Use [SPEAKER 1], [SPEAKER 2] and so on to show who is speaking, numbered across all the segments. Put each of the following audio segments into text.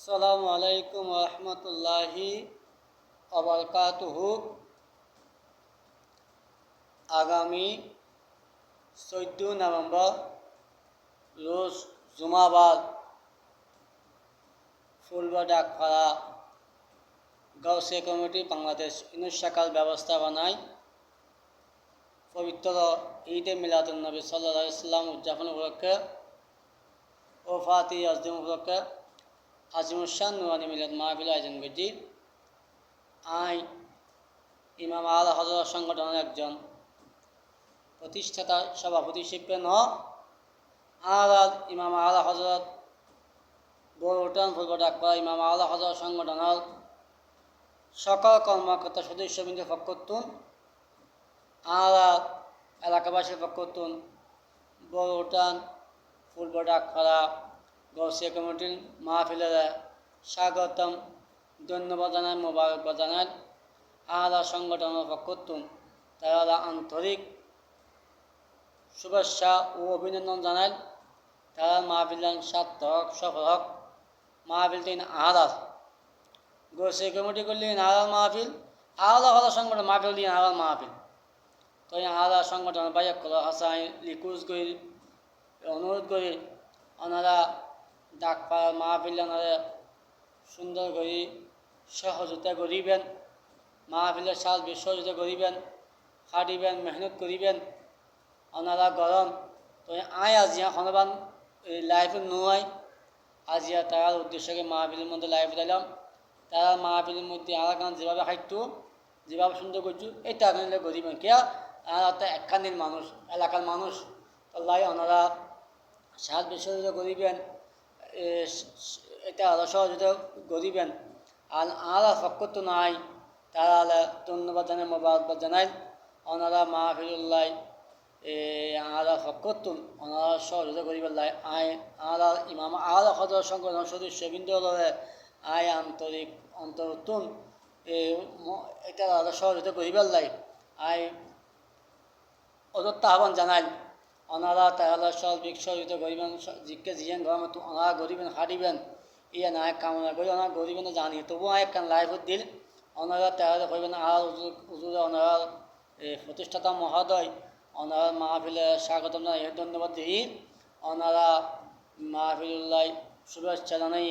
[SPEAKER 1] আসসালামু আলাইকুম রহমতুল্লাহি আবরকাতুহু। আগামী 14 নভেম্বর রোজ জুমাবাদ ফুলবা ডাকপাড়া গাউসিয়া কমিটি বাংলাদেশ ইউনুস শাখার ব্যবস্থাপনায় পবিত্র ঈদে মিলাদুন নবী সাল্লাল্লাহু আলাইহি ওয়াসাল্লাম উদযাপন উপলক্ষে ও ফাতি আজদিম উপলক্ষে আজিমুসান নুরানি মিলাদ মাহফিল আয়োজন করছি। আই ইমাম আল হযরত সংগঠনের একজন প্রতিষ্ঠাতা সভাপতি হিসেবে আর ইমাম আল হযরত বড়ুটান ফুলবা ডাকপাড়া ইমাম আল হযরত সংগঠনের সকল কর্মকর্তা সদস্যবৃন্দ পক্ষতুন আর এলাকাবাসীর পক্ষতুন বড়ুটান ফুলবা ডাকপাড়া গাউসিয়া কমিটির মাহফিলের স্বাগতম ধন্যবাদ জানাই, মোবারকবাদ জানাই। আর সংগঠনের পক্ষতুন তারা আন্তরিক শুভেচ্ছা ও অভিনন্দন জানাই। তারা মাহফিল সার্থক সফল হোক। মাহফিল দিন আলাদা গাউসিয়া কমিটি করলেন আলাদা মাহফিল, আলাদা আলাদা সংগঠন মাহফিল দিন আলাদা মাহফিল। তো আলাদা সংগঠনের বাইক হাসাই লিকুজ করি অনুরোধ করি ওনারা ডাকপাড়ার মাহফিল ওনারা সুন্দর করে সহযোগিতা করিবেন, মাহফিলের সাজ সহযোগিতা করিবেন, খাটিবেন, মেহনত করিবেন ওনারা গরম। তো আয় আজিয়া হনবান লাইফে নয় আজিয়া তার উদ্দেশ্যকে মাহফিলের মধ্যে লাইফ দিলাম। তারা মাহফিলের মধ্যে আলাদা যেভাবে খাইতো যেভাবে সুন্দর করছো এটা আপনারা করিবেন কেয়া আর একখানির মানুষ এলাকার মানুষ আল্লাহ ওনারা সাজ সহযোগিতা করিবেন, এটা আরো সহযোগিতা করিবেন। আর আলাদা ফক্কর তো নাই তারা ধন্যবাদ জানাই, মোবারকবাদ জানাই। ওনারা মাহফিল্লাহ আলাদা ফক্কর তো ওনারা সহযোগিতা করিবেন লাই আয় আলাদা ইমাম আলাদা হযরত সংগঠন সদস্যবৃন্দ আয় আন্তরিক অন্তরতুন এটা আলাদা সহযোগিতা করিবেন লাই আয় অযত্ন আহ্বান জানাই। ওনারা তাহলে সার্বিক সহযোগিতা করিবেন, জিজ্ঞে জিয়ান ঘর মতো ওনারা গরিবেন হারিবেন ইয়ে না কামনা করি ওনারা গরিবেন জানি তবু একখান লাইফত দিল ওনারা তাহলে কইবেন আর উজুরে ওনারা প্রতিষ্ঠাতা মহোদয় ওনারা মাহফিলে স্বাগতম জানাই, ধন্যবাদ দিই। ওনারা মাহফিল্লাহ শুভেচ্ছা জানাই,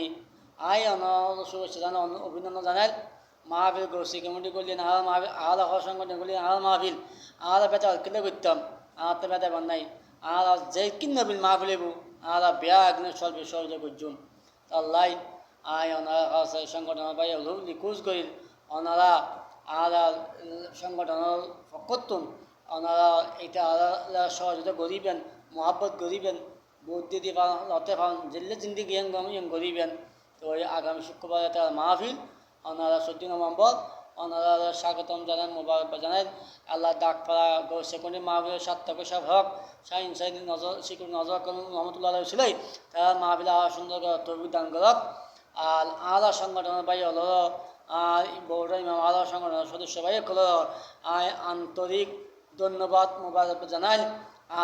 [SPEAKER 1] আয় ওনারা শুভেচ্ছা জানাই, অভিনন্দন জানাই। মাহফিল গাউসিয়া কমিটি করলেন আর মাহফিল আলাদা হওয়ার সংগঠন করলেন আর মাহফিল আলাদা বেতা কিনে করতাম আর তো বেতা বান্ধাই আর যে কিনবিল মাহফিল এবু আর বেয়া একদিন সর্বে সহযোগ করছুন আল্লাহ আয় ওনারা কাছে সংগঠনের পাই লিকুজ করিল ওনারা আলাদা সংগঠনের পক্ষতুন ওনারা এটা আলাদা সহযোগিতা করিবেন, মহাব্বত করিবেন, বুদ্ধি দিয়ে লতে পান জেলে জিন্দিগি ইয়ং করিবেন। তো ওই আগামী শুক্রবার তার মাহফিল ওনারা 14 নভেম্বর ওনারা স্বাগতম জানান, মোবারকবাদ জানান। আল্লাহ ডাকপাড়া গাউসিয়া কমিটির মাহফিলের সার্থক সব হক শাহিন সাইন নজর শিকুর নজর রহমতুল্লাহ ছিলেই তারা মাহফিল আরো সুন্দর তহবিল দান করক। আর আলাদা সংগঠনের বাই হল আর বড় ইমাম আলাদা সংগঠনের সদস্য বাই হল আয় আন্তরিক ধন্যবাদ মোবারকবাদ জানাই।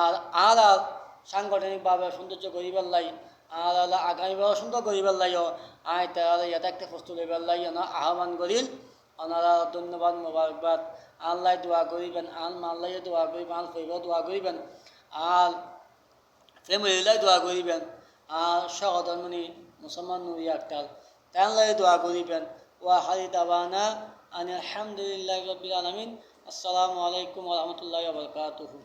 [SPEAKER 1] আর আলাদা সাংগঠনিকভাবে সৌন্দর্য করিবার লাই আর আগামীভাবে সুন্দর করিবার লাই আয় তারা ইয়াতে একটা প্রস্তুত হইবার লাই আহ্বান করিল ওনারা ধন্যবাদ মোবারকবাদ। আল্লাহ দোয়া করিবেন আল আল্লাহ দোয়া করিবেন আল ফেব দোয়া করিবেন আর ফ্যামিলিলাই দোয়া করিবেন আর সহধর্মণি মুসলমান নুরি আক্তার তাই দোয়া করিবেন। ওয়া হারি দাবানা আনিল আলহামদুলিল্লাহি রাব্বিল আলামিন। আসসালামু আলাইকুম ওয়া রাহমাতুল্লাহি ওয়া বারাকাতুহু।